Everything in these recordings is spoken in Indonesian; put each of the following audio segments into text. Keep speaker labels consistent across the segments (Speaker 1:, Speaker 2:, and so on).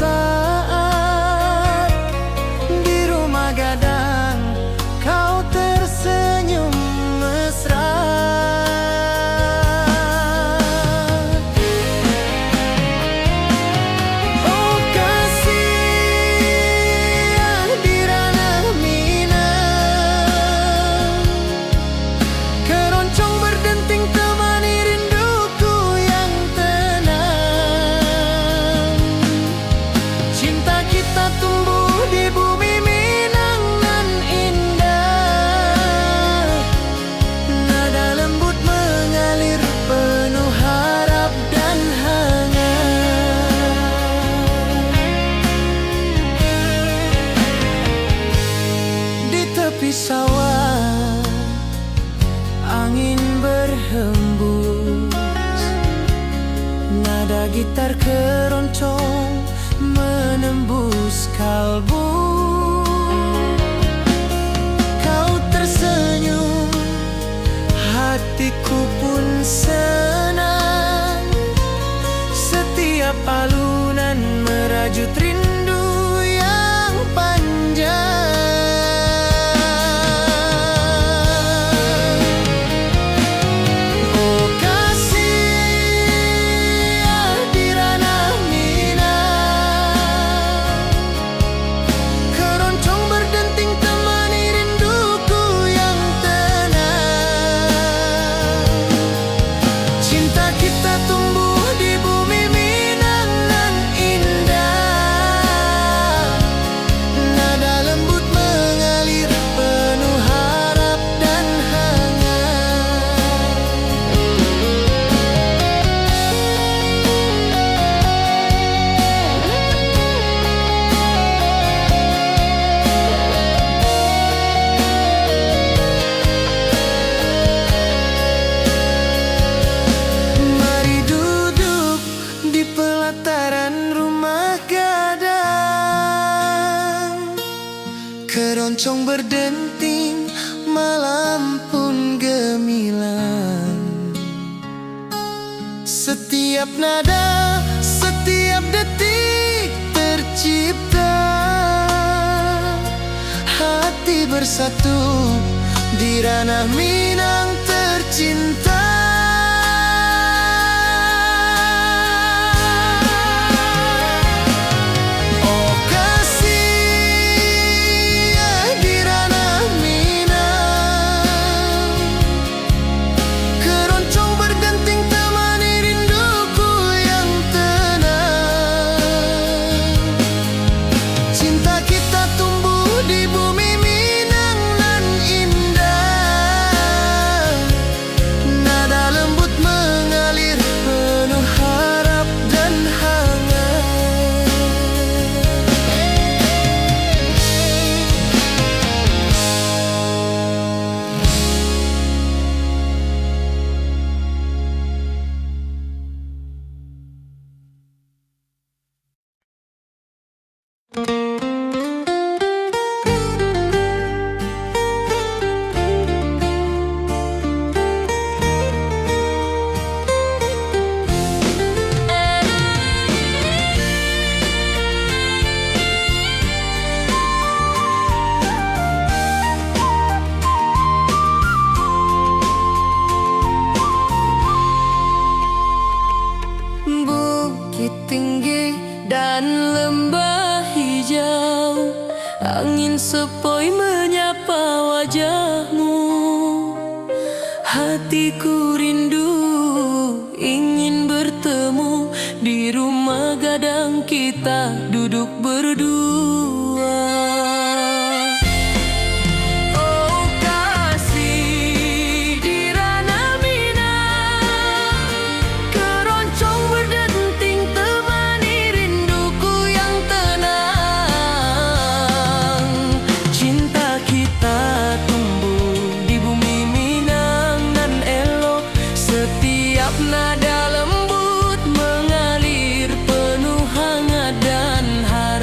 Speaker 1: saat di rumah gadang kau tersenyum mesra. Oh kasih di ranah Minang, keroncong berdenting temani rinduku yang tenang. Cinta kita tumbuh di bumi Minang nan indah, nada lembut mengalir penuh harap dan hangat. Di tepi sawah angin berhembus, nada gitar keroncong menembus kalbu. Kau tersenyum, hatiku pun senang. Setiap alunan merajut rindu yang panjang. Oh kasih di ranah Minang, keroncong berdenting temani rinduku yang tenang. Cinta kita tumbuh di bumi Minang nan indah, nada lembut mengalir penuh harap dan hangat. Mari duduk di pelataran rumah gadang, keroncong berdenting, malam pun gemilang. Setiap nada, setiap detik tercipta, hati bersatu di ranah Minang tercinta. Oh kasih di ranah Minang, keroncong berdenting temani rinduku yang tenang. Cinta kita tumbuh di bumi Minang nan indah, nada lembut mengalir penuh harap dan hangat. Bukit tinggi dan lembah hijau, angin sepoi menyapa wajahmu. Hatiku rindu ingin bertemu di rumah gadang kita duduk berdua. Oh kasih di ranah Minang, keroncong berdenting temani rinduku yang tenang. Cinta kita tumbuh di bumi Minang nan elok, setiap nada lembut mengalir penuh hangat dan harap.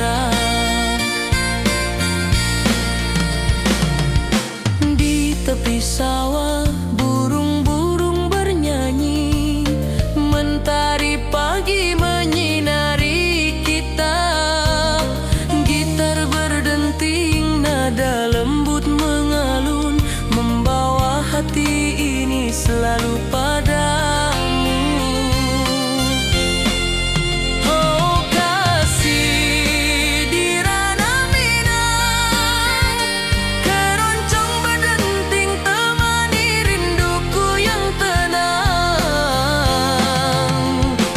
Speaker 1: selalu padamu. Oh kasih di ranah Minang, keroncong berdenting temani rinduku yang tenang.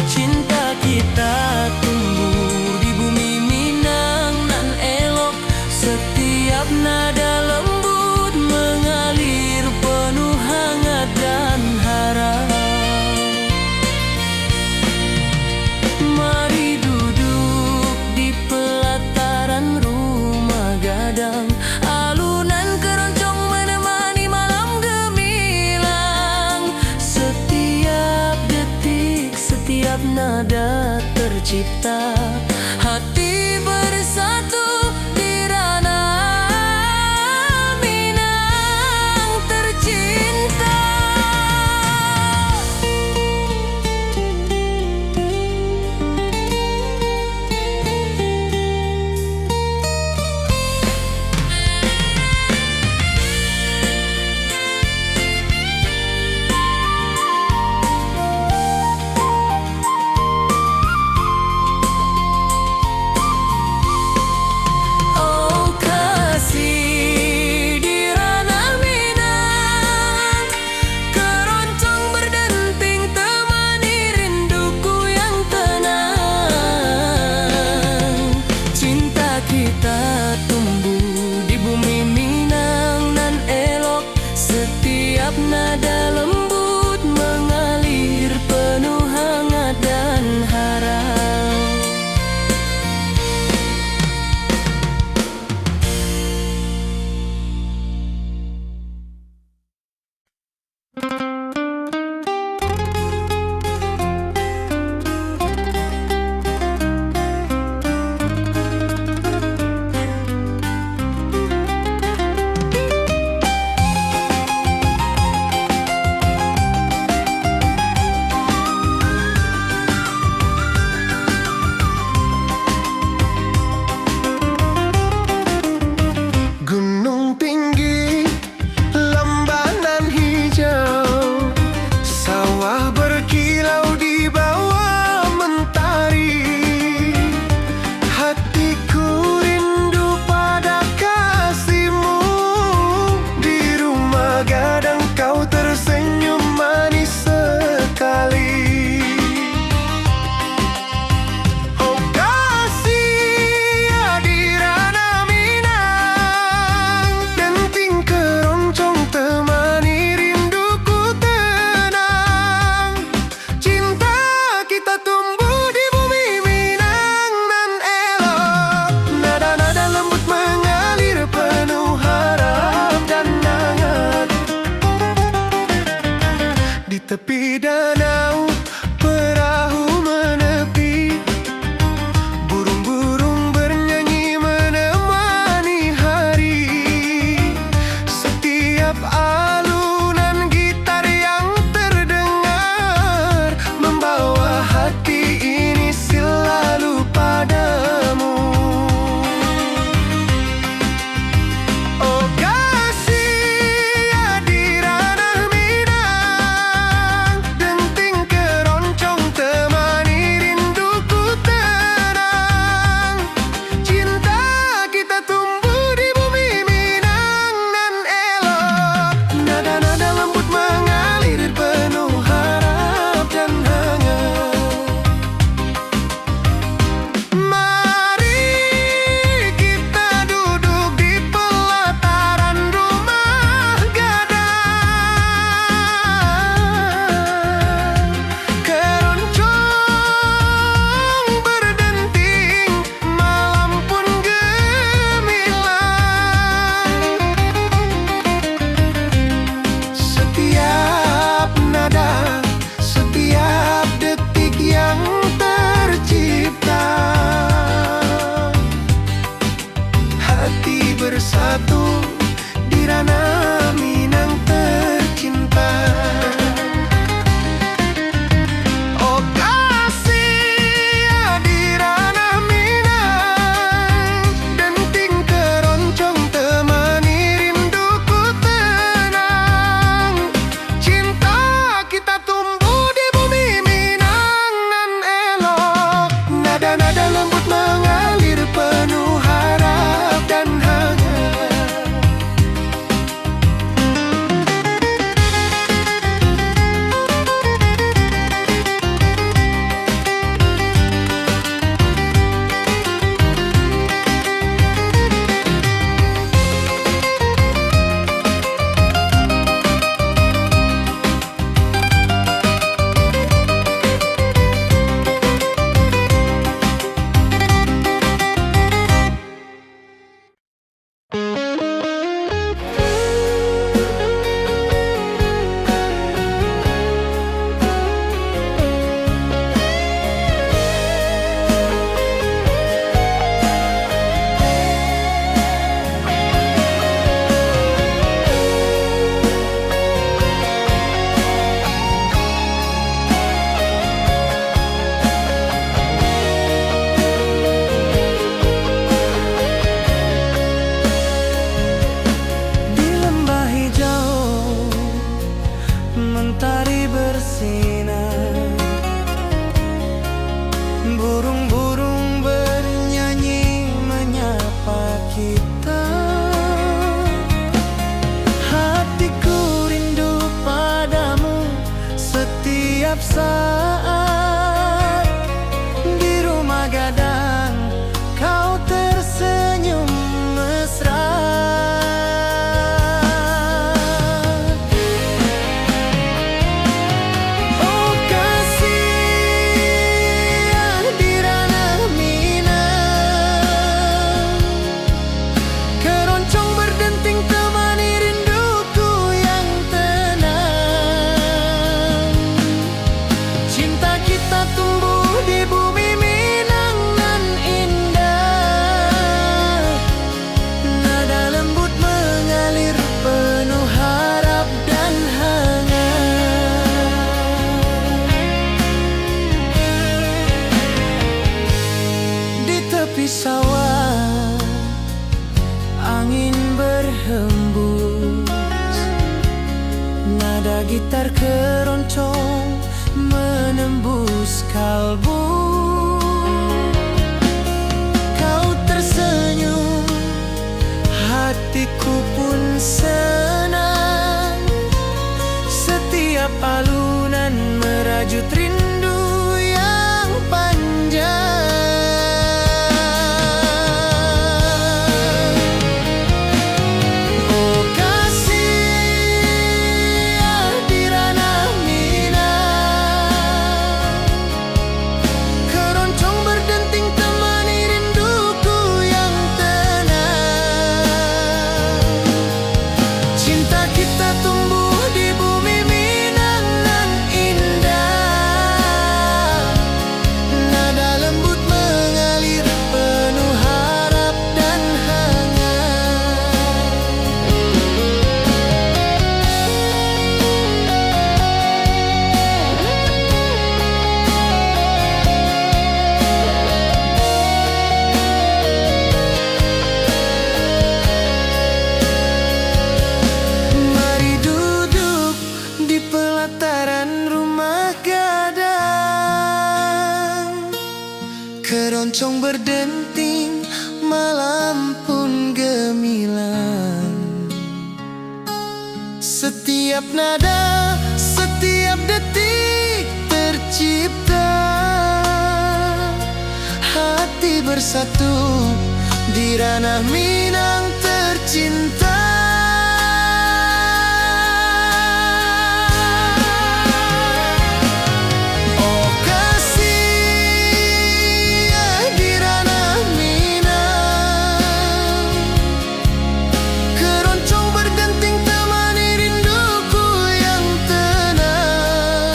Speaker 1: Cinta kita tumbuh di bumi Minang nan elok, setiap nada lembut mengalir penuh hangat dan harap. Mari duduk di pelataran rumah gadang, alunan keroncong menemani malam gemilang. Setiap detik, setiap nada tercipta, hati bersatu di ranah Minang tercinta. Oh kasih di ranah Minang, keroncong berdenting temani rinduku yang tenang. Cinta kita tumbuh di bumi Minang nan elok, setiap nada lembut mengalir penuh hangat dan harap. Gunung tinggi, lembanan hijau, sawah berkilau di bawah mentari. Hatiku rindu pada kasihmu, di rumah gadang kau tersenyum manis sekali. Oh kasih ya di ranah Minang, denting keroncong temani rinduku tenang. Cinta kita tumbuh di bumi Minang nan elok, nada-nada lembut mengalir penuh harap dan hangat. Di tepi danau perahu menepi, burung-burung bernyanyi menemani hari. Setiap alunan gitar yang terdengar membawa hati ini selalu padamu. Oh kasih ya di ranah Minang, bersinar. Burung-burung bernyanyi menyapa kita. Hatiku rindu padamu setiap saat. Di rumah gadang kau tersenyum mesra. Oh kasih di ranah Minang, keroncong berdenting temani rinduku yang tenang. Cinta kita tumbuh di bumi Minang nan indah. Nada lembut mengalir penuh harap dan hangat. Di tepi sawah angin berhembus, nada gitar keroncong menembus kalbu. Kau tersenyum, hatiku pun senang. Setiap alunan merajut rindu yang panjang. Oh kasih di ranah Minang, keroncong berdenting temani rinduku yang tenang. Cinta kita tumbuh di bumi Minang nan indah. Nada lembut mengalir penuh harap dan hangat. Mari duduk di pelataran rumah gadang, keroncong berdenting, malam pun gemilang. Setiap nada, setiap detik tercipta. Hati bersatu di ranah Minang tercinta. Oh kasih di ranah Minang, keroncong berdenting temani rinduku yang tenang.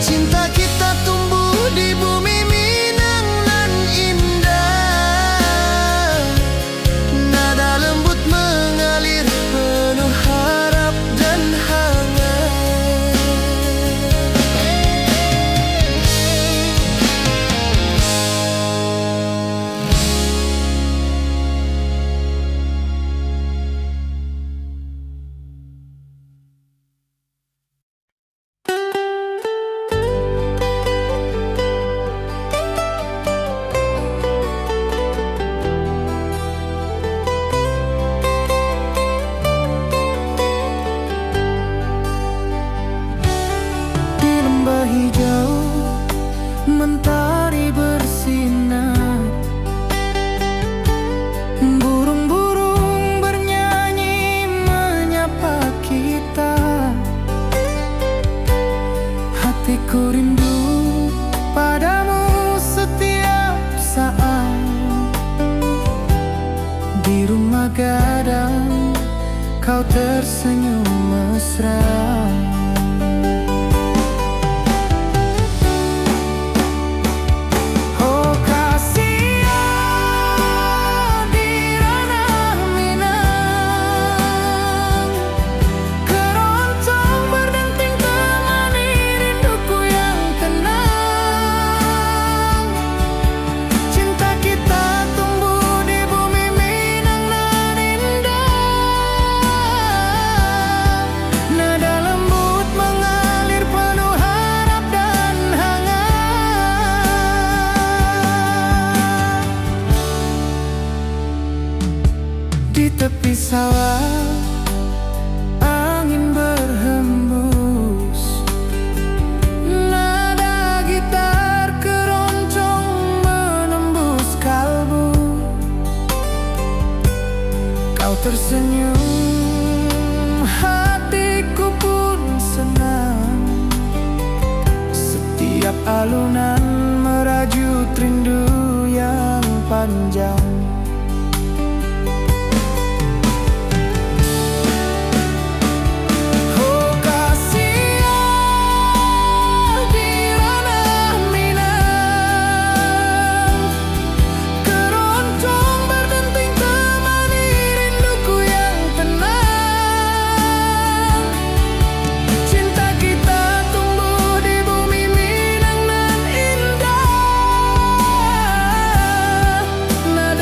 Speaker 1: Cinta kita tumbuh di bumi Minang nan indah. alunan merajut rindu yang panjang. Oh kasihan di ranah Minang, keroncong berdenting temani rinduku yang tenang. Cinta kita tumbuh di bumi Minang nan indah, nada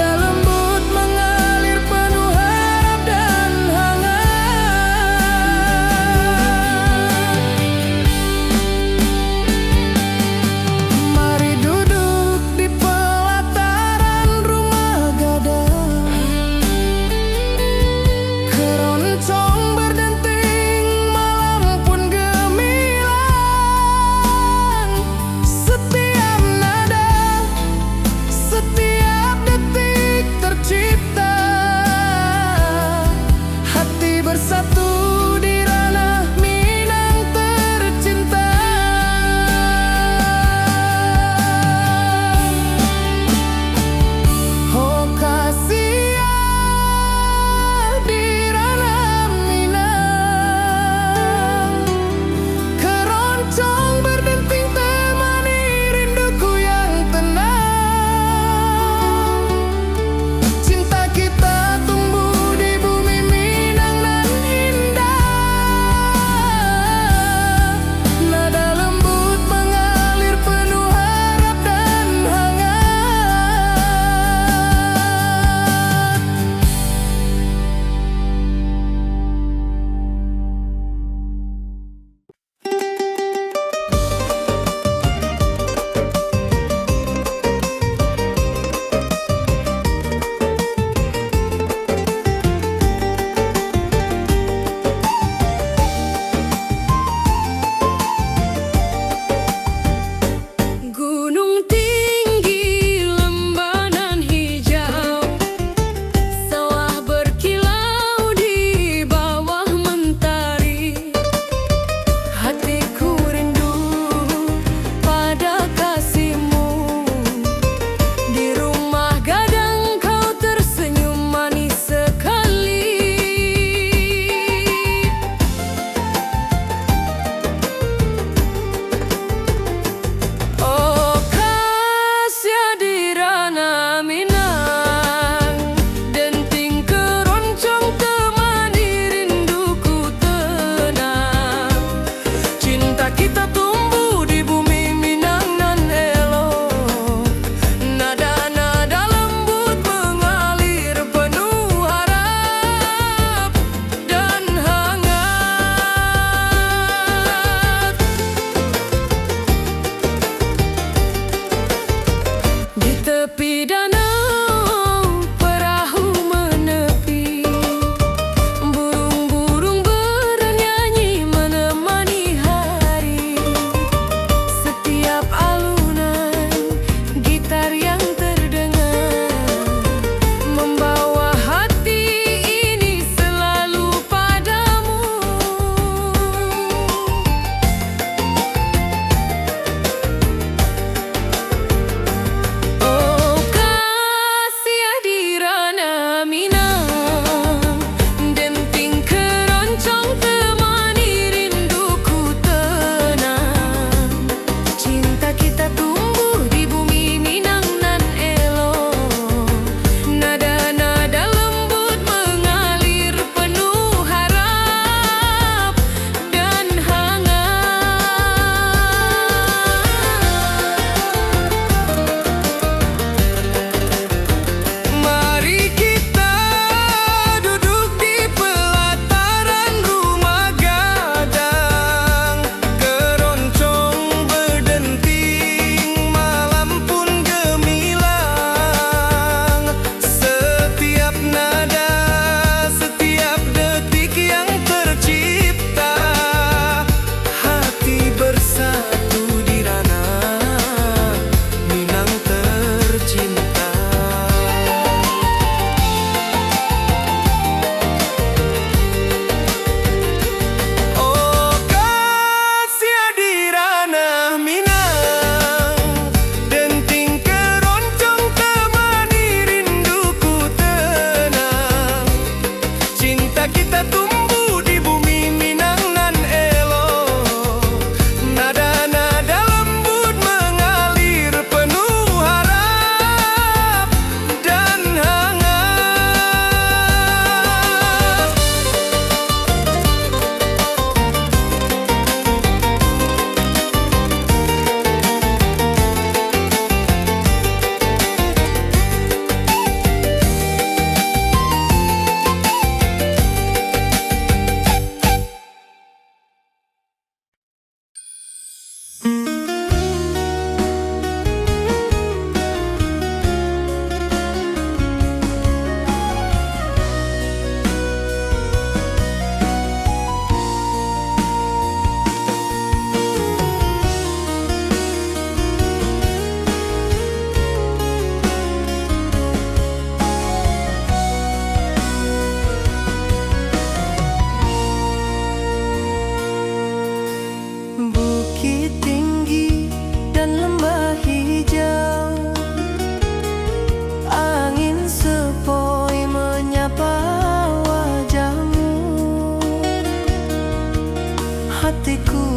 Speaker 1: Hatiku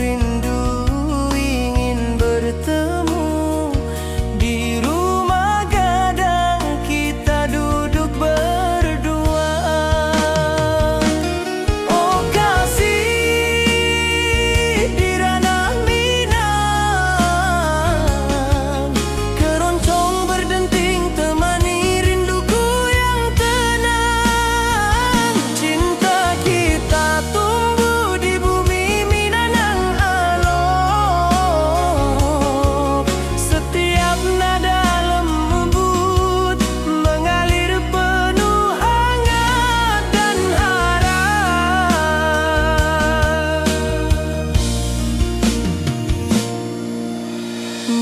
Speaker 1: rindu ingin bertemu di rumah gadang kita duduk berdua. Oh kasih di ranah Minang, keroncong berdenting temani rinduku yang tenang. Cinta kita tumbuh di bumi Minang alok, setiap nada lembut mengalir penuh hangat dan harap.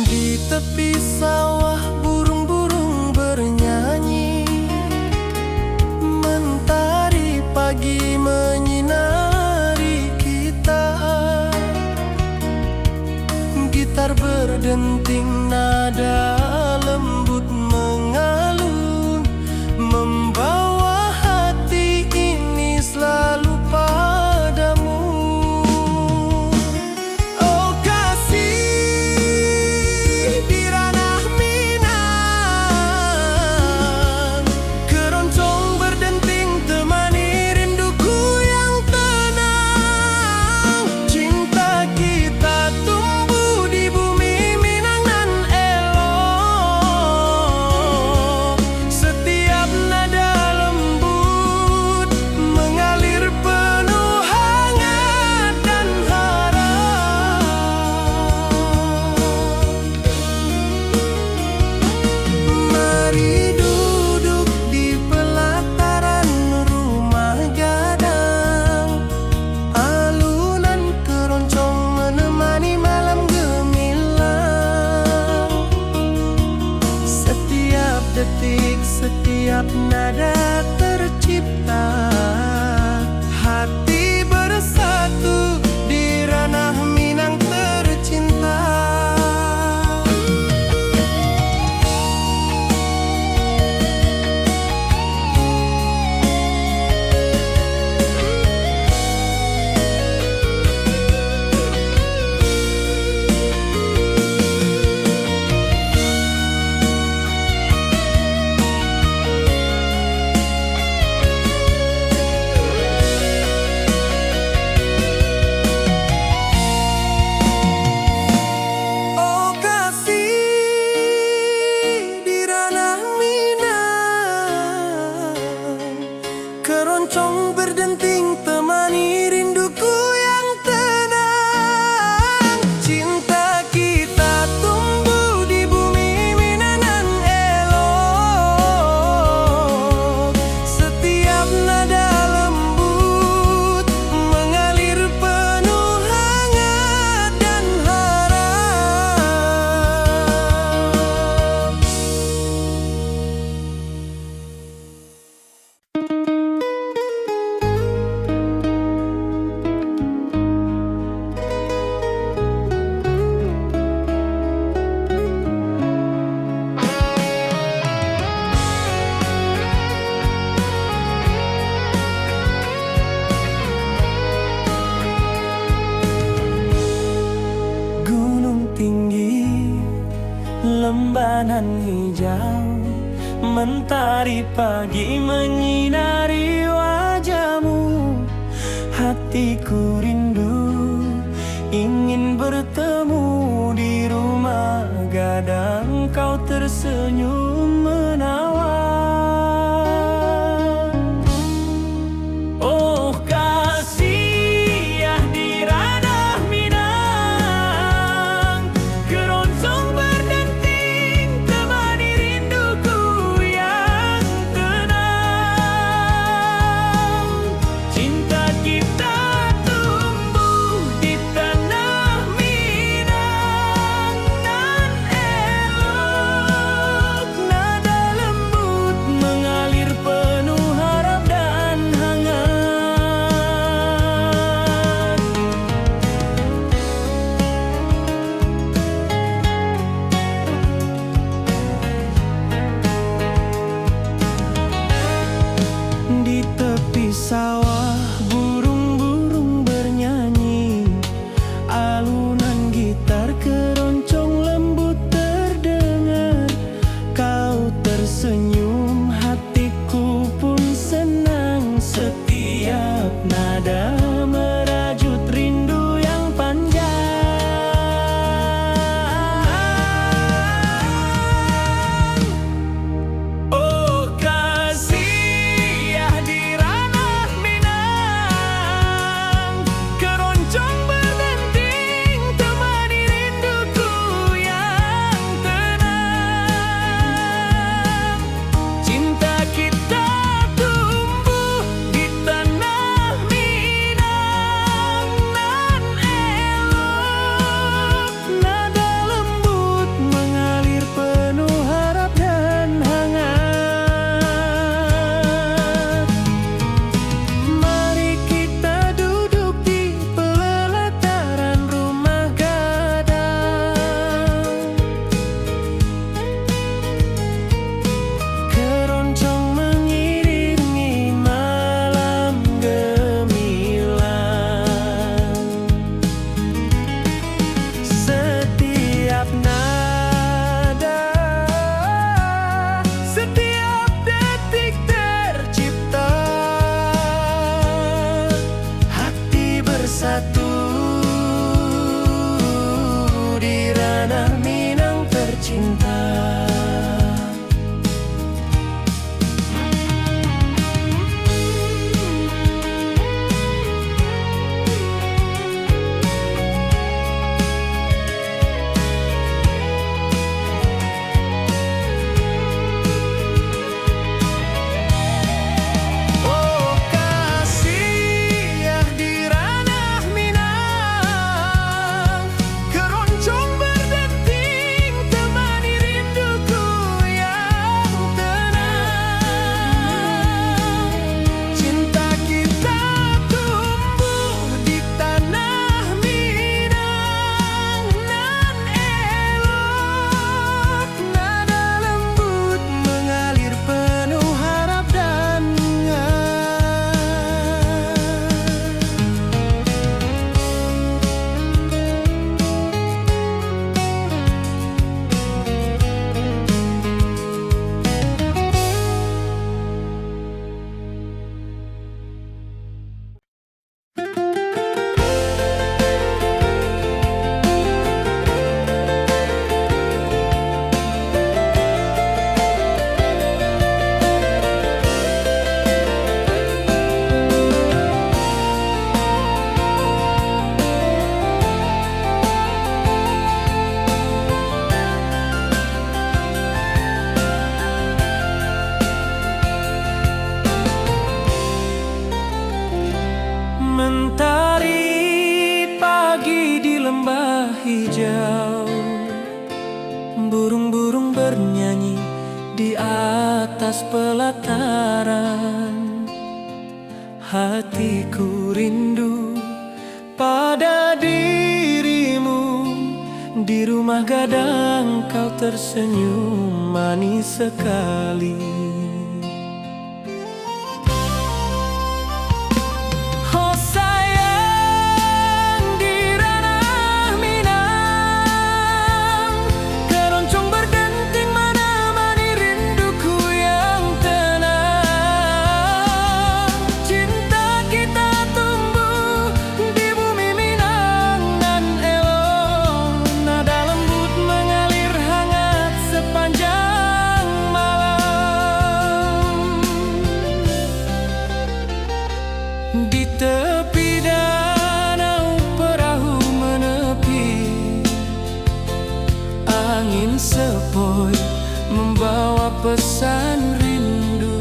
Speaker 1: Di tepi sawah burung-burung bernyanyi, mentari pagi menyinari kita. Gitar berdenting nada lembut mengalun, membawa hati ini selalu padamu. Oh kasih di ranah Minang, keroncong berdenting temani rinduku yang tenang. Cinta kita tumbuh di bumi Minang nan elok, setiap nada lembut mengalir penuh hangat dan harap. Mari duduk di pelataran rumah gadang, alunan keroncong menemani malam gemilang. Setiap detik, setiap nada tercipta, hati bersatu di ranah Minang tercinta. Oh kasih di ranah Minang, keroncong berdenting temani rinduku yang tenang. Cinta kita tumbuh di bumi Minang nan elok, setiap nada lembut mengalir penuh hangat dan harap. Gunung tinggi, lembanan hijau, mentari pagi menyinari wajahmu. Hatiku rindu ingin bertemu di rumah gadang, kau tersenyum menawan. Oh kasih ya di ranah Minang, keroncong berdenting temani rinduku yang tenang. Cinta kita tumbuh di tanah Minang nan elok, Mentari pagi di lembah hijau, burung-burung bernyanyi di atas pelataran. Hatiku rindu pada dirimu, di rumah gadang kau tersenyum manis sekali. Di tepi danau perahu menepi, angin sepoi membawa pesan rindu.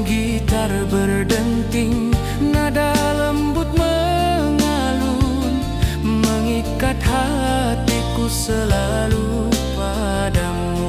Speaker 1: Gitar berdenting, nada lembut mengalun, mengikat hatiku selalu padamu.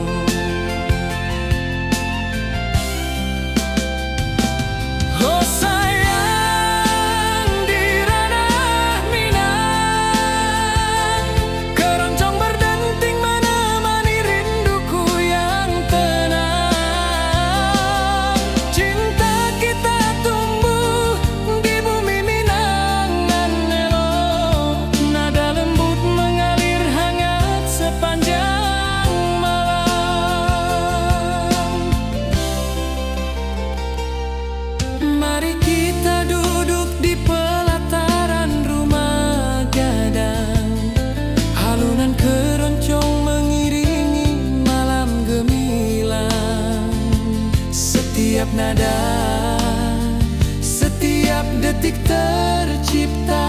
Speaker 1: Mari kita duduk di pelataran rumah gadang, alunan keroncong mengiringi malam gemilang. Setiap nada, setiap detik tercipta,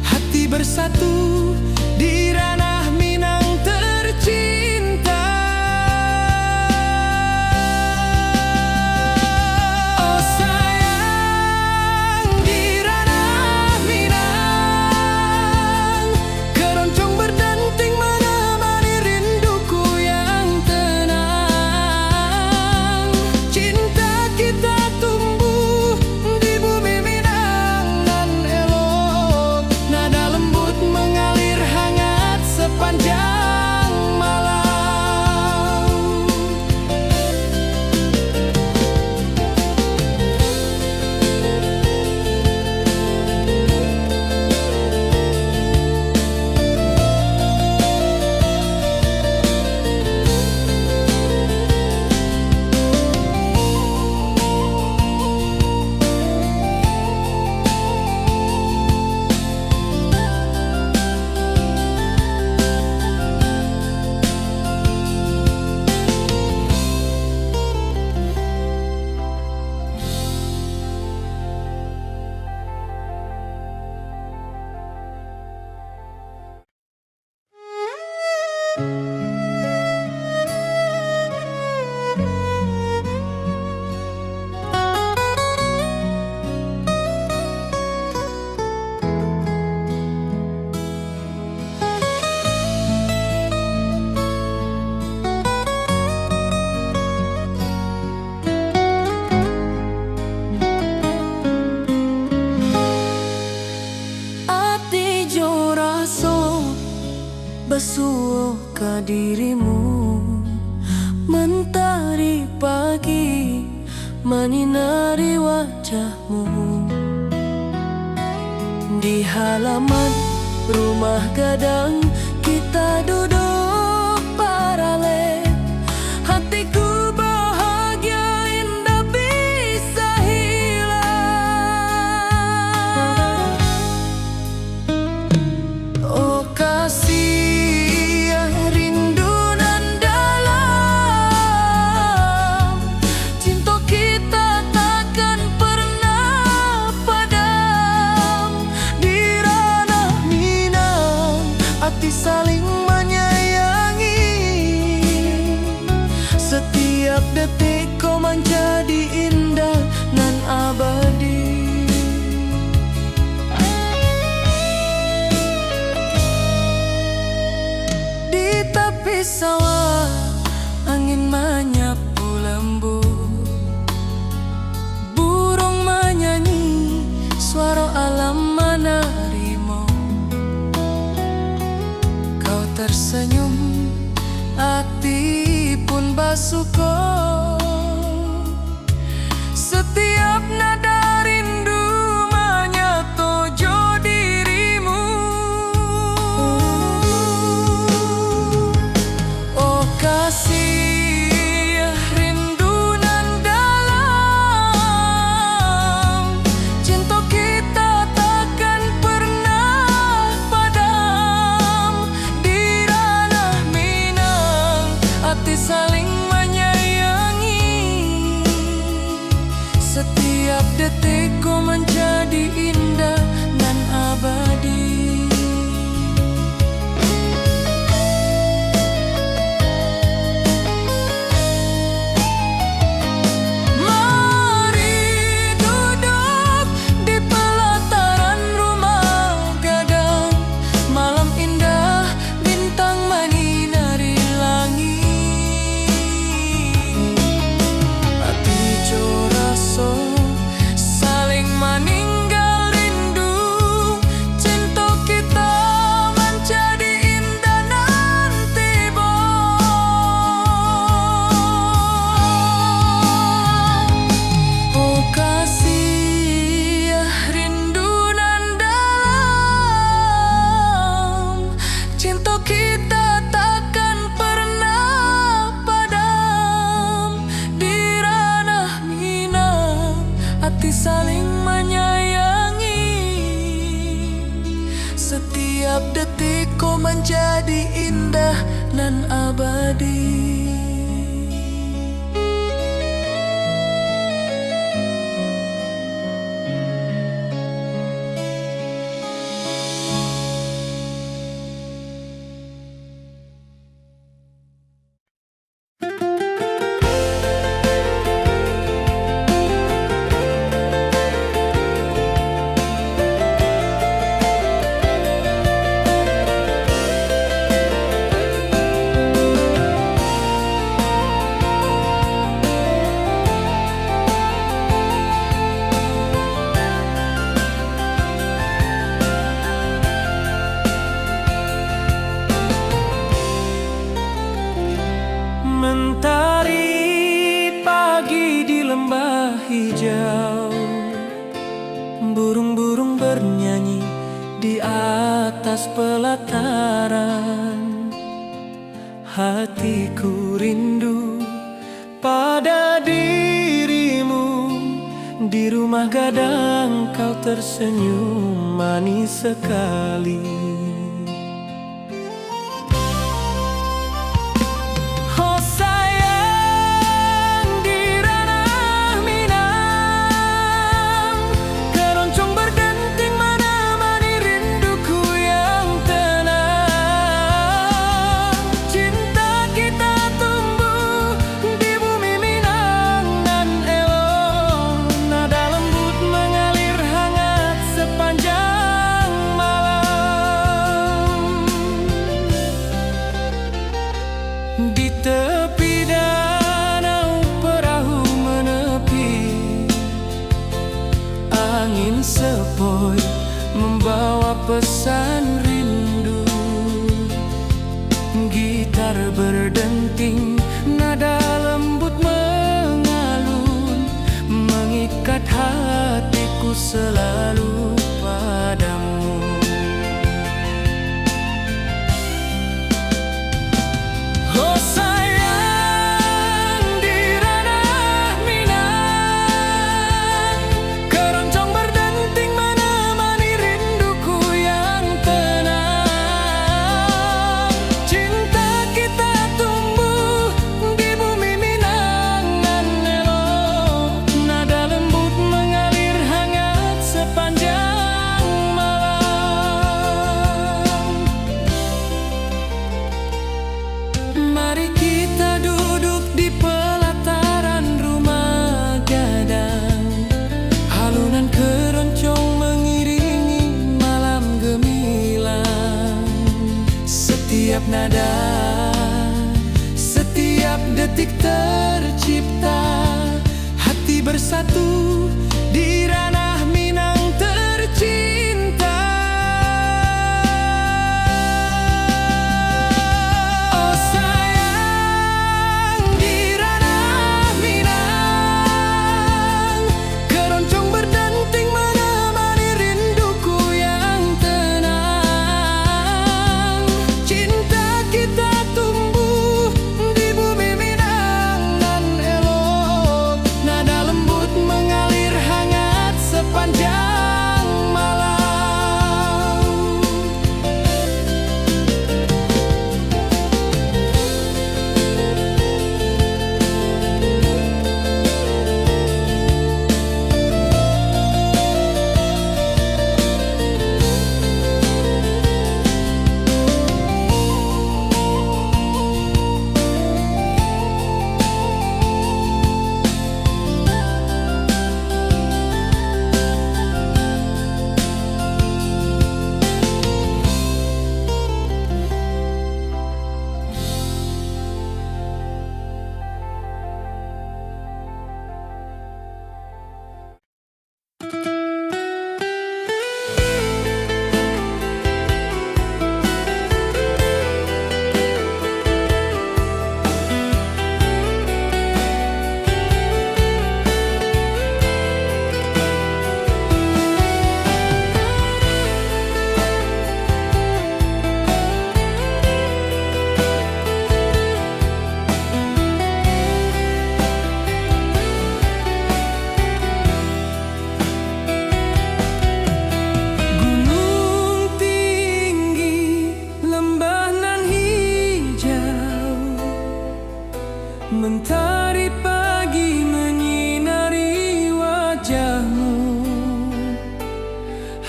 Speaker 1: hati bersatu di ranah Minang tercinta. Basuh ke dirimu, mentari pagi menyinari wajahmu. Di halaman rumah gadang kita duduk paralel, hatiku bahagia indah bisa hilang. Oh kasih saling menyayangi. ati pun basuko. Setiap nada rindu menyetojo dirimu. Oh kasih rindu nan dalam, cinta kita takkan pernah padam. Di ranah Minang, hati saling menyayangi. Setiap detikku menjadi indah dan abadi. Mari duduk di pelataran rumah gadang. Malam indah, bintang menyinari langit. Hati coraso saling meninggal rindu. Cinta kita menjadi indah nanti oh kasih rindu nan dalam, cinta kita takkan pernah padam. Di ranah Minang, hati saling menyayangi. Setiap detikku menjadi indah dan abadi. Mentari pagi di lembah hijau, burung-burung bernyanyi di atas pelataran. Hatiku rindu pada dirimu. Di rumah gadang kau tersenyum manis sekali. Di tepi danau perahu menepi, angin sepoi membawa pesan rindu. Gitar berdenting, nada lembut mengalun, mengikat hatiku selalu padamu. Oh sayang, di ranah Minang, keroncong berdenting menemani rinduku yang tenang. Cinta kita tumbuh di bumi Minang nan elok, nada lembut mengalir hangat sepanjang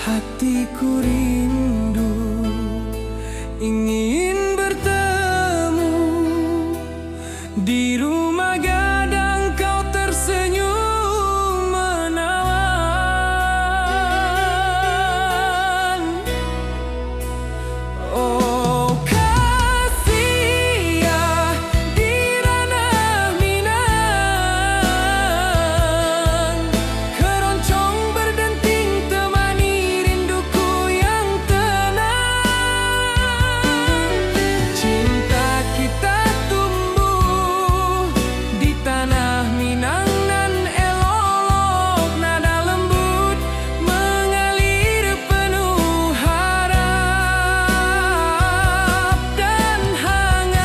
Speaker 1: Hatiku rindu ingin bertemu di rumah gadang, kau tersenyum menawan. Oh kasih ya di ranah Minang, keroncong berdenting temani rinduku yang tenang. Cinta kita tumbuh di tanah Minang nan elok, nada lembut mengalir penuh harap dan hangat.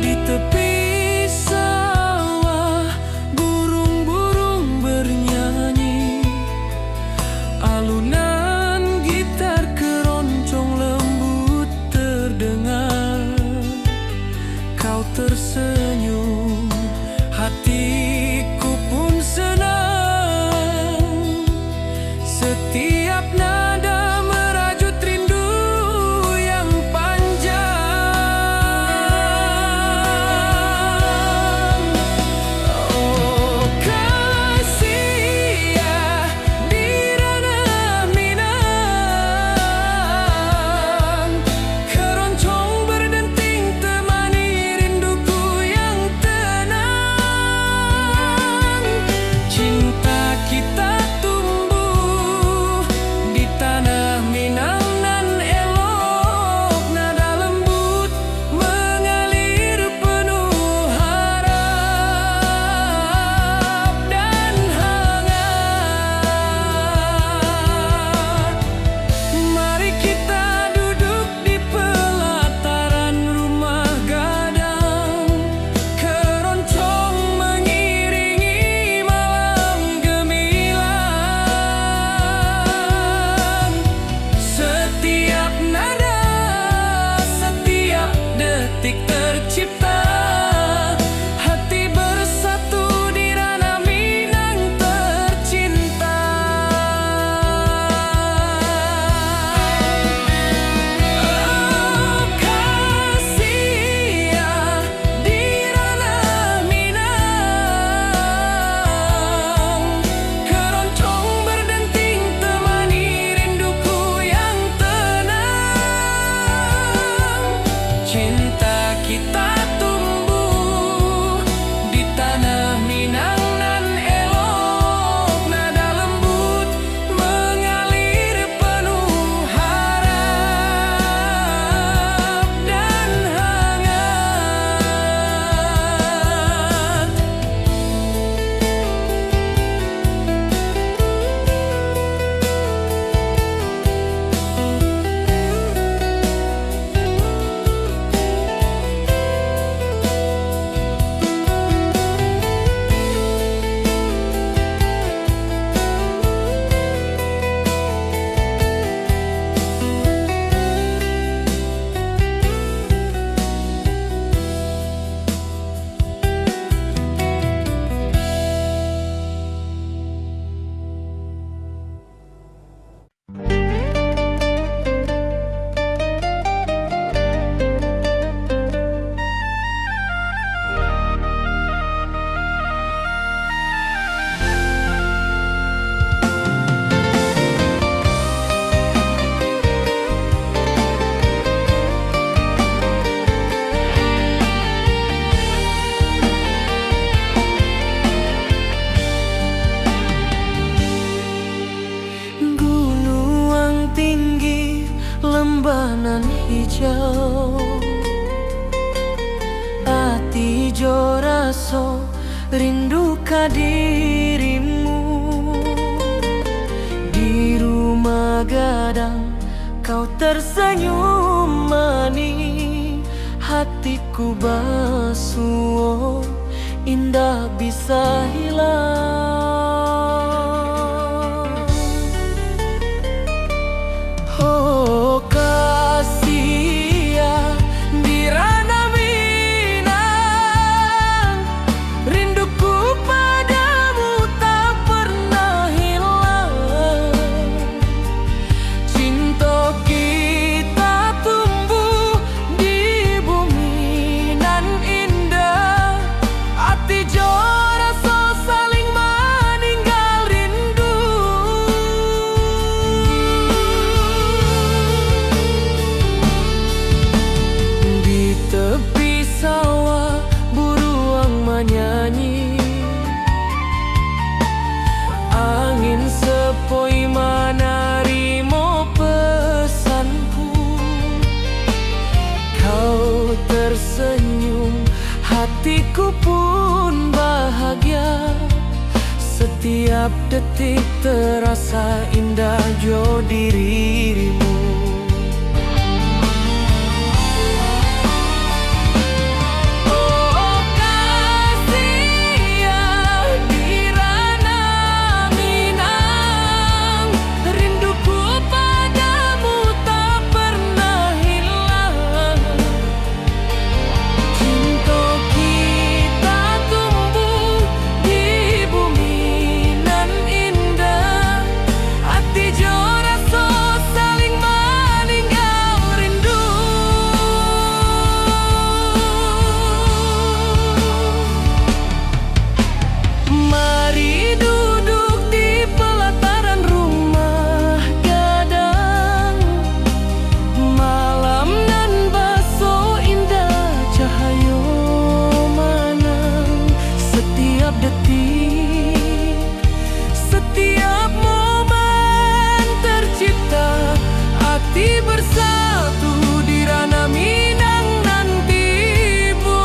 Speaker 1: Di tepi sawah burung-burung bernyanyi, alunan gitar keroncong lembut terdengar. Kau tersenyum, hatiku pun senang. Setiap nada merajut rindu yang panjang. Oh kasih ya di ranah Minang, keroncong berdenting temani rinduku yang tenang. Cinta kita tumbuh di tanah Minang nan elok, nada lembut mengalir penuh harap dan hangat. Mari kita duduk di pelataran rumah gadang, keroncong mengiringi malam gemilang. Setiap nada, setiap detik tercipta, hati bersatu di ranah Minang tercinta. Oh kasih ya di ranah Minang, keroncong berdenting temani rinduku yang tenang. Cinta kita tumbuh di tanah Minang nan elok, nada lembut mengalir penuh harap dan hangat. lembanan hijau, ati jo raso rindu ka dirimu. tersenyum manis, hatiku basuh, indah bisa hilang. Oh kasih ya di ranah Minang, rinduku padamu tak pernah hilang. Cinta kita tumbuh di bumi nan indah, hati jo rasa saling meninggal rindu. Di tepi sawah buruang menyanyi, angin sepoi menerima pesanku. Kau tersenyum, hatiku pun bahagia. Setiap detik terasa indah jo dirimu. Oh kasih ya di ranah Minang, rinduku padamu tak pernah hilang. Cinta kita tumbuh di bumi nan indah, hati jo rasa saling meninggal rindu. Mari duduk di pelataran rumah gadang, malam nan baso indah cahaya manang. Setiap detik, setiap momen tercipta, hati bersatu di ranah Minang nan tiba.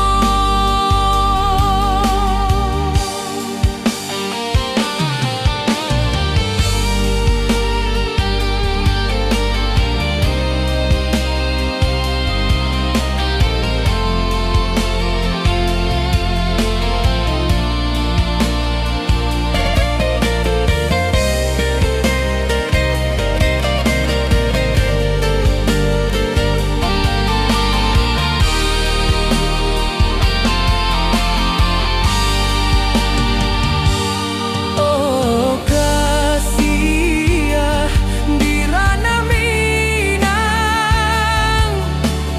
Speaker 1: Oh kasih ya di ranah Minang,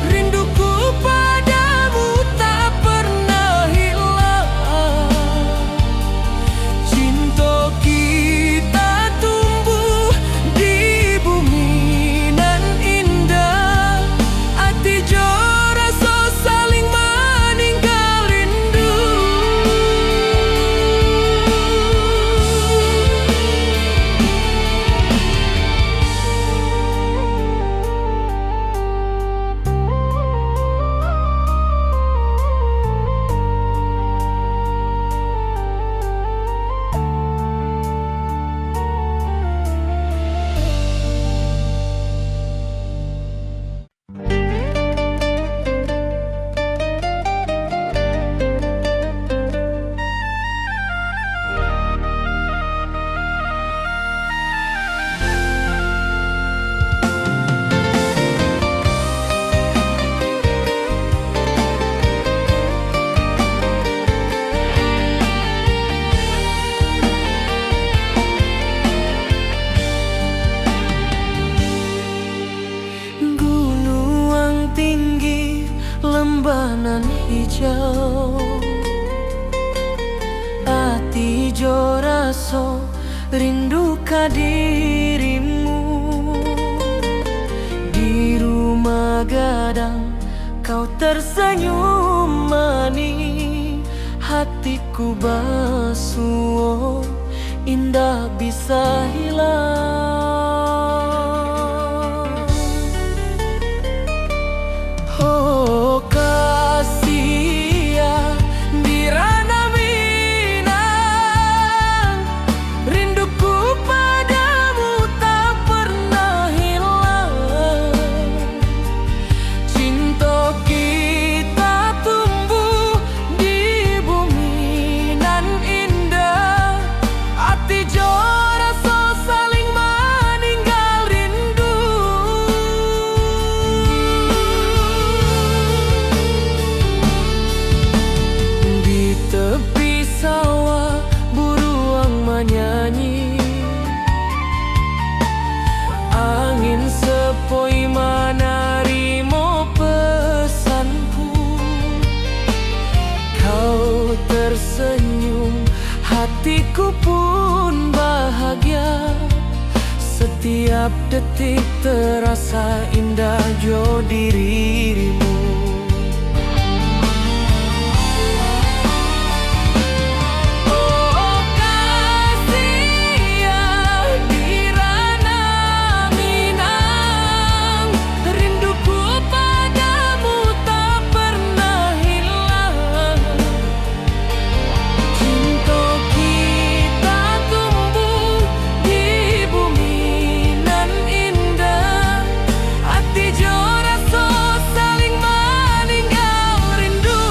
Speaker 1: rinduku padamu tak pernah hilang. Cinta kita tumbuh di bumi nan indah, hati jo rasa saling meninggal rindu. Gunung tinggi, lembah nan hijau, hati jo rasa rindu ka dirimu. Di rumah gadang kau tersenyum manis, hatiku basuh, indah bisa hilang. Oh kasih ya di ranah Minang, rinduku padamu tak pernah hilang. Setiap detik terasa indah jo dirimu. Oh kasih ya di Rana Minang, rinduku padamu tak pernah hilang. Cinta kita tumbuh di bumi nan indah, hati jo rasa saling meninggal rindu.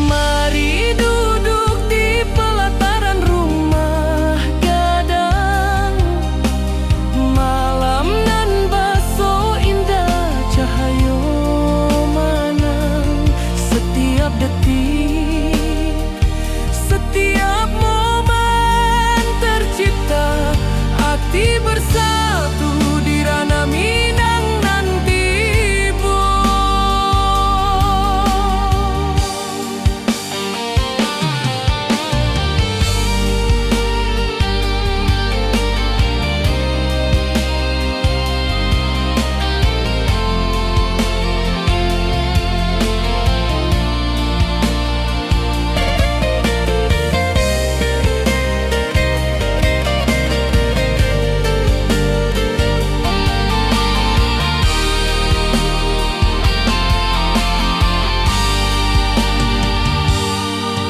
Speaker 1: Mari duduk di pelataran rumah gadang, malam nan baso indah cahayo manang. Setiap detik, setiap momen tercipta, hati bersatu di Rana Minang nanti bu.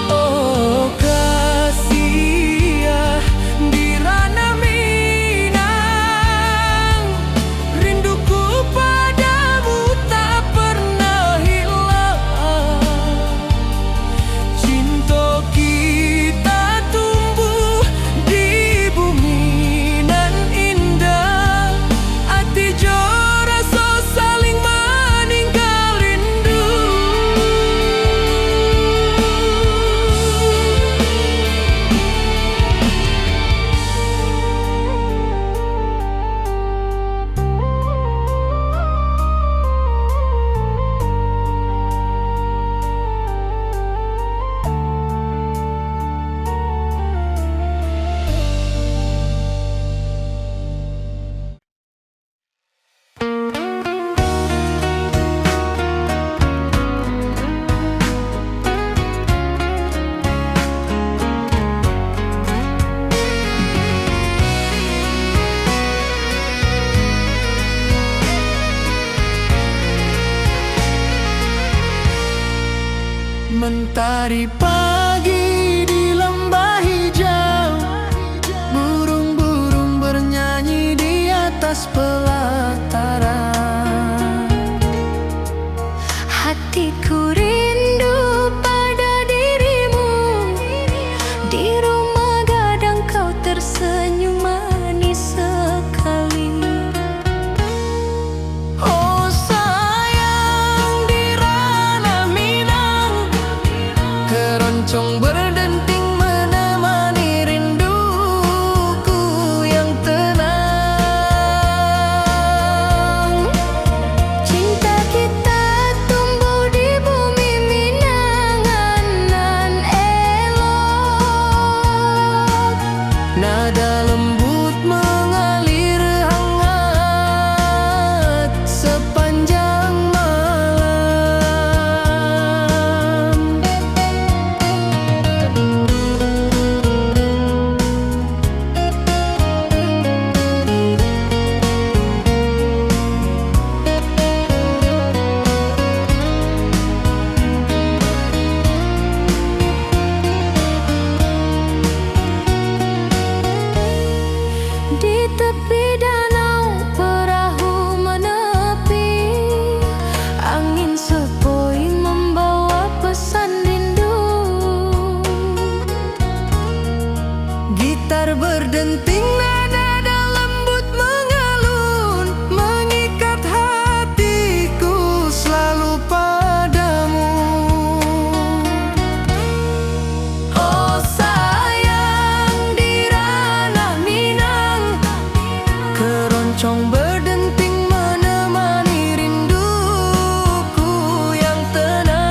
Speaker 1: Oh kasih ya di Rana Minang, rinduku padamu tak pernah hilang. Cinta kita tumbuh di bumi nan indah, hati jo rasa saling meninggal rindu. Mentari pagi di lembah hijau, burung-burung bernyanyi di atas pelataran.
Speaker 2: Hatiku rindu pada dirimu, di rumah gadang kau tersenyum manis sekali.
Speaker 1: Oh sayang di Rana Minang, keroncong berdenting menemani rinduku yang tenang.
Speaker 2: Cinta kita tumbuh di bumi Minangan nan elok.
Speaker 1: Nada lembut mengalir hangat sepanjang malam.
Speaker 2: Di tepi danau perahu menepi, angin sepoi membawa pesan rindu.
Speaker 1: Gitar berdenting, nada lembut mengalun, mengikat hatiku selalu padamu. Oh sayang di Rana Minang, keroncong berdenting menemani rinduku yang tenang.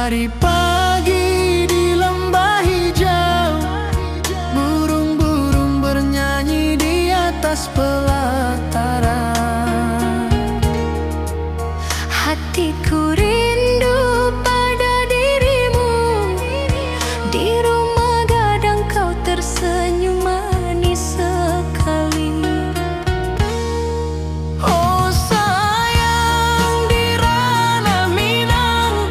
Speaker 1: Hari pagi di lembah hijau, burung-burung bernyanyi di atas pelataran.
Speaker 2: Hatiku rindu pada dirimu, di rumah gadang kau tersenyum manis sekali.
Speaker 1: Oh sayang, di ranah Minang,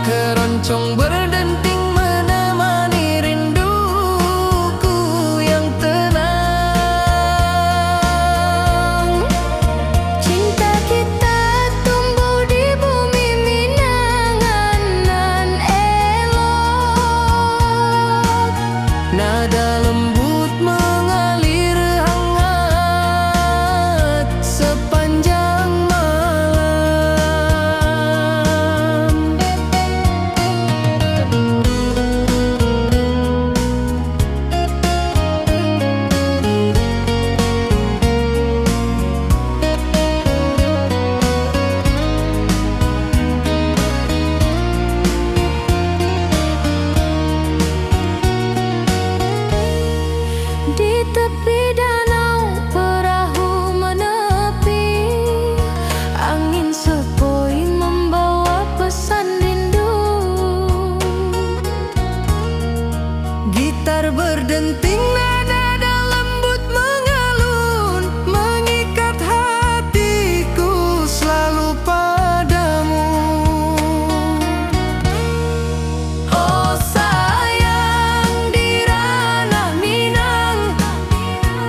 Speaker 1: keroncong berdenting menemani rinduku yang tenang.
Speaker 2: Cinta kita tumbuh di bumi Minang nan elok.
Speaker 1: Nada lembut mengalir hangat sepanjang malam.
Speaker 2: Di tepi danau perahu menepi, angin sepoi membawa pesan rindu.
Speaker 1: Gitar berdenting, nada lembut mengalun, mengikat hatiku selalu padamu. Oh sayang, di ranah Minang,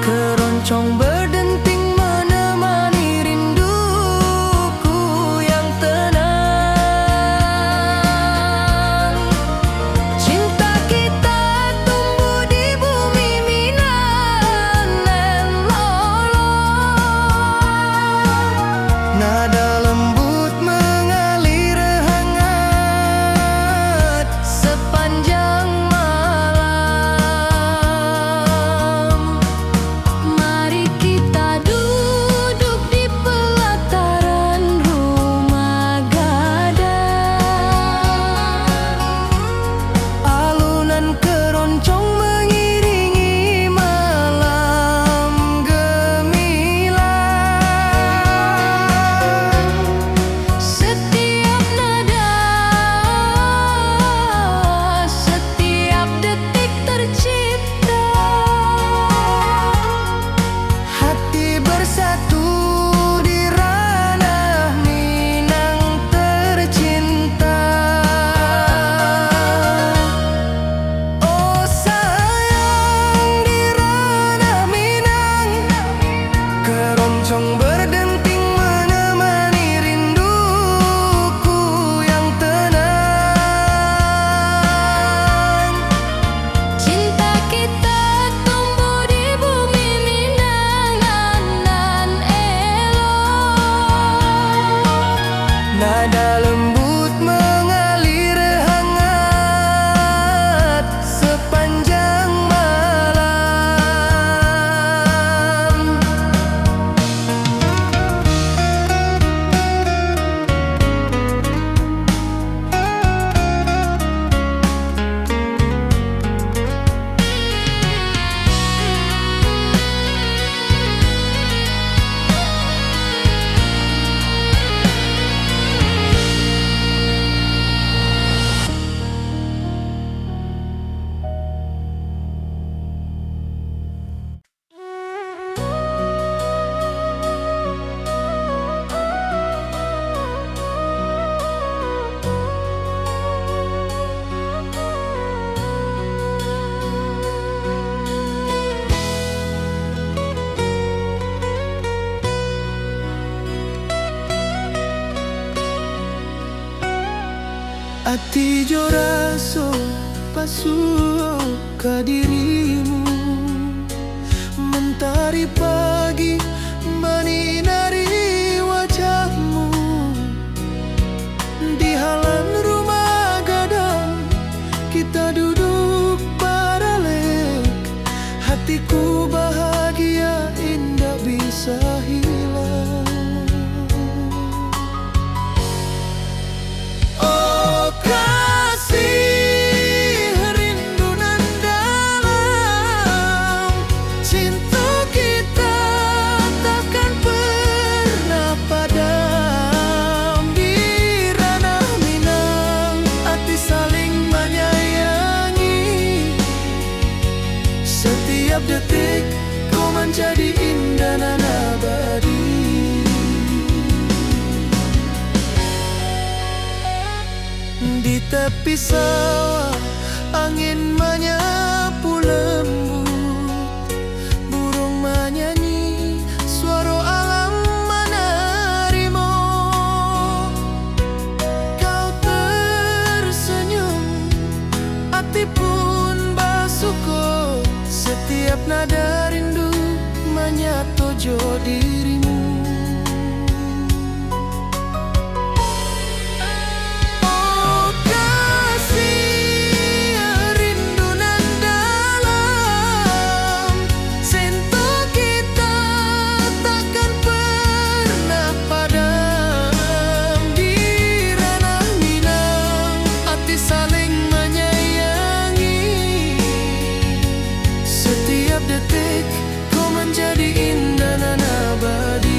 Speaker 1: keroncong berdenting menemani rinduku yang tenang. Cinta kita tumbuh di bumi Minang nan lolong. Nada lembut mengalir hangat sepanjang malam.
Speaker 2: Mari kita duduk di pelataran rumah gadang.
Speaker 1: Alunan keroncong mengiringi malam gemilang.
Speaker 2: Setiap nada, setiap detik tercipta.
Speaker 1: Hati bersatu di ranah Minang tercinta. Oh sayang, di ranah Minang, keroncong berdenting menemani rinduku yang tenang.
Speaker 2: Cinta kita tumbuh di bumi Minang nan elok.
Speaker 1: Nada lembut mengalir hangat sepanjang malam. Ati jo raso pasuo ka dirimu, mentari pagi menyinari wajahmu. Di halaman rumah gadang kita duduk paralel, hatiku bahagia indah bisa hilang. Oh Di tepi sawah angin menyapu lembut, burung menyanyi, suara alam menerimu. Kau tersenyum, hati pun bersyukur, setiap nada rindu menyatu dirimu. Detik kau menjadi indah dan abadi.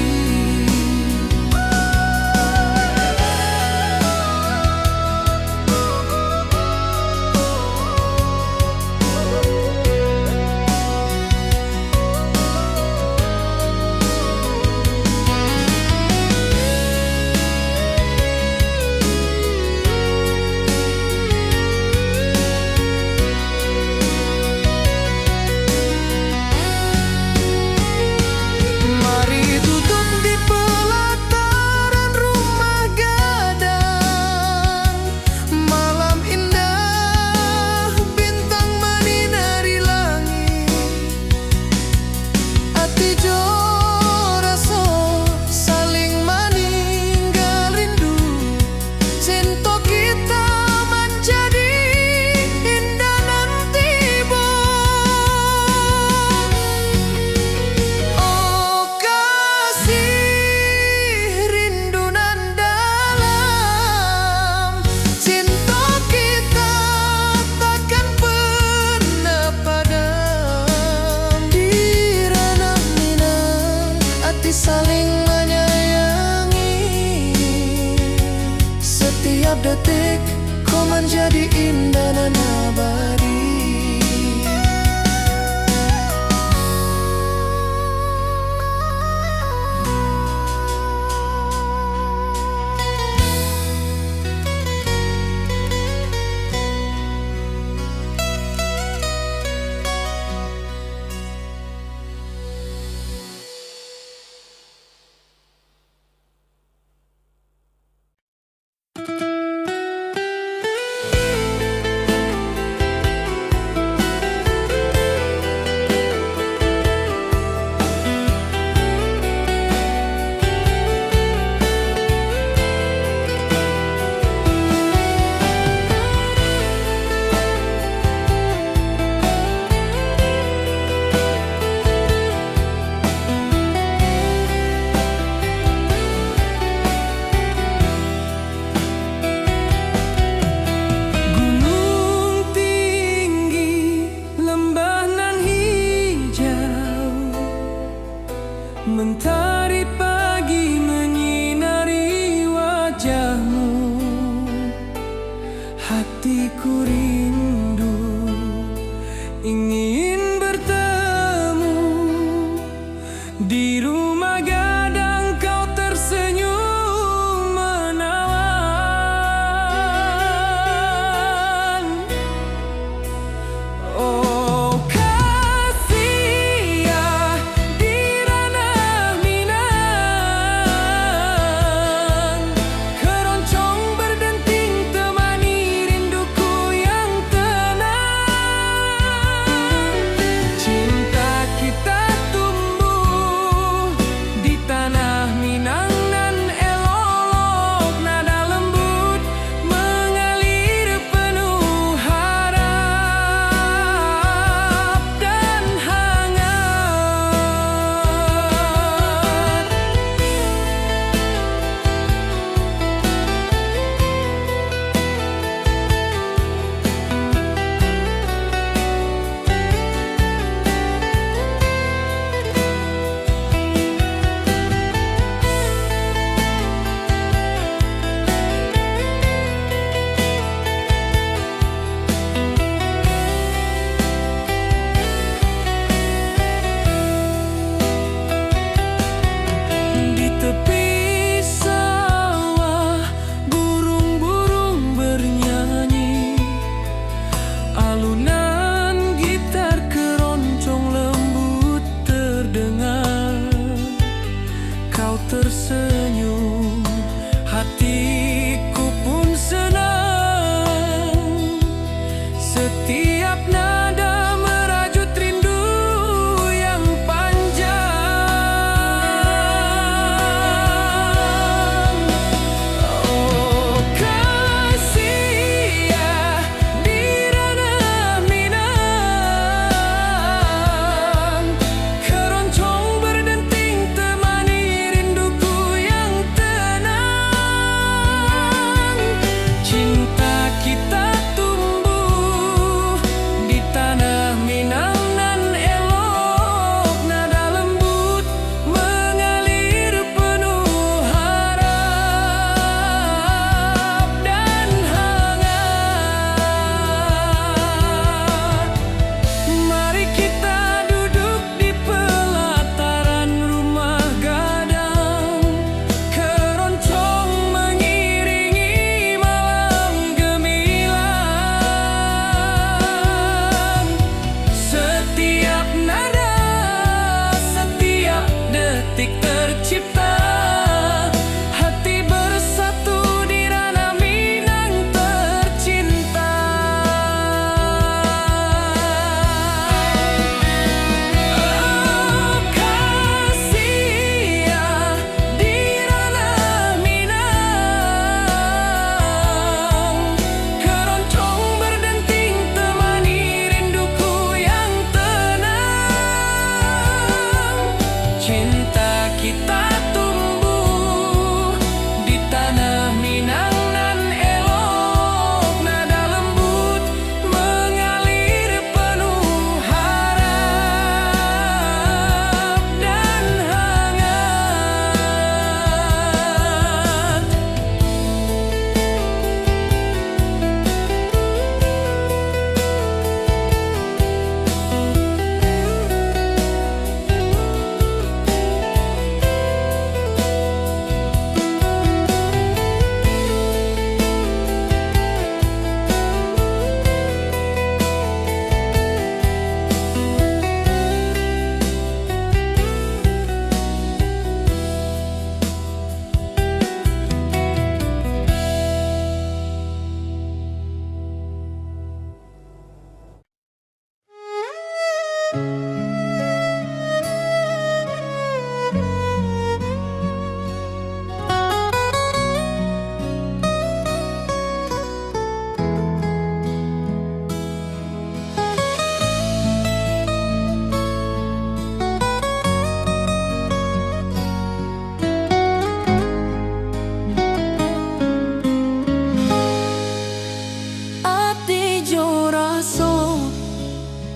Speaker 1: Saling menyayangi, setiap detik kau menjadi indah dan abadi. Mentari pagi menyinari wajahmu, hatiku rindu ingin bertemu. Di rumah gadang kau tersenyum menawan. Oh kasih ya, di ranah Minang, keroncong berdenting temani rinduku yang tenang.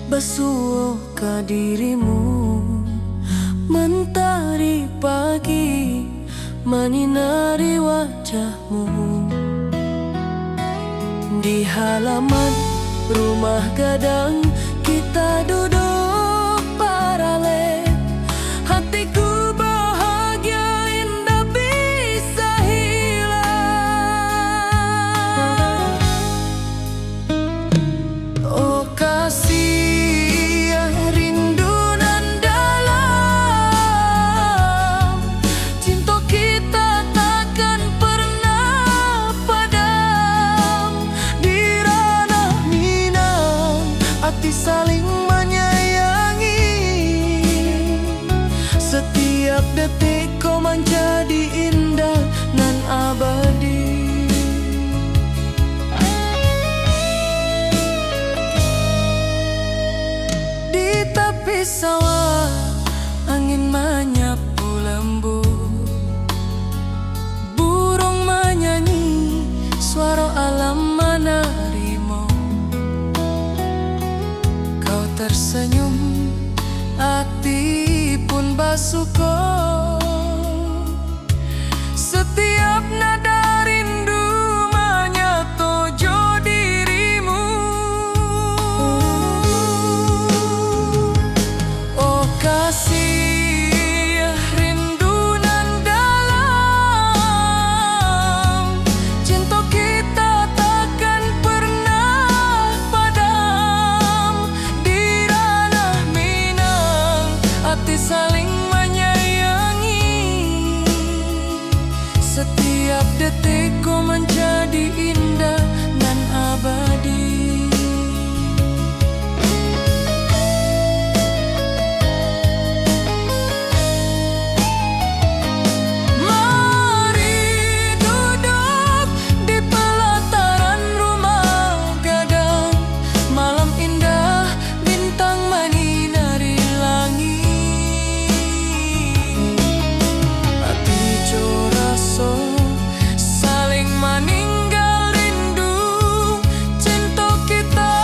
Speaker 1: basuh ke dirimu. Mentari pagi menyinari wajahmu. Di halaman rumah gadang kita duduk paralel. Hatiku bahagia indah bisa hilang. Oh kasih yang rindu nan dalam, cinta kita takkan pernah padam. Di ranah Minang hati saling menyayangi. Setiap detik kau menjadi indah nan abadi. Di tepi sawah angin menyapu lembut, burung menyanyi, suara alam menerimu. Kau tersenyum, hati pun bersyukur. Setiap nada rindu menyatu dirimu. Oh kasih rindu nan dalam, cinta kita takkan pernah padam. Di ranah Minang hati saling menyayangi. Setiap detik kau menjadi indah nan abadi. Mari duduk di pelataran rumah gadang. Malam indah bintang menyinari langit. Hati coraso saling meninggal rindu. Cinta kita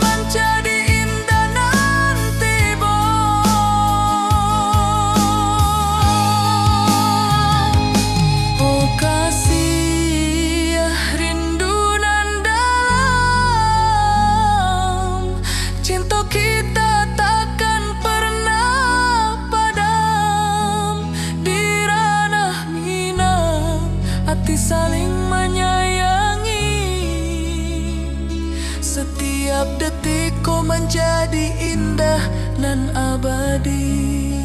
Speaker 1: menjadi indah nanti bo. Oh kasih rindu nan dalam, cinta kita takkan pernah padam. Di ranah Minang hati saling menyayangi. Setiap detik kau menjadi indah nan abadi.